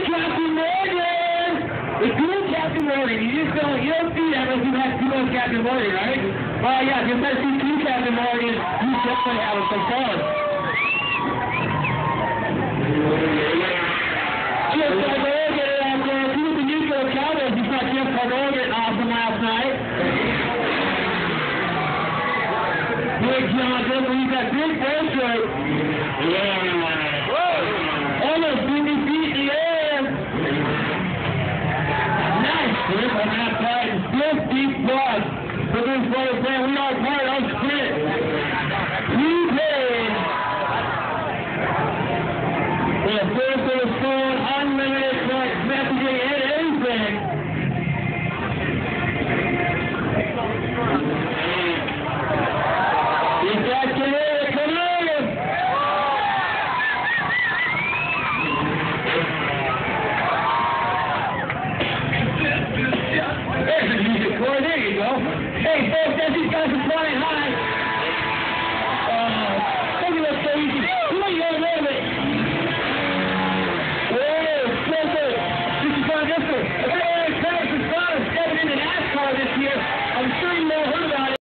Captain Morgan! It's cool, Captain Morgan. You don't see that unless you have too much Captain Morgan, right? Well, yeah, if you want to see two Captain Morgan, you definitely have some fun. Jeff Morgan out there. See what the New York Cowboys. You saw Jeff Morgan awesome last night. Big John Denver, he's got big face right. Yeah. Whoa. Almost 50 feet in the air. Nice grip on that side. 50 plus. For this players saying we are part of sprint. Prepaid. For the first of the phone, unlimited text messaging and anything. Is that today? Come on! There's the music core. There you go. Hey, folks, as these guys are flying high. Look at that so easy. Come on, you gotta move it. Whoa, so good. This is on this one. Hey, Travis is stepping into NASCAR this year. I'm sure you all heard about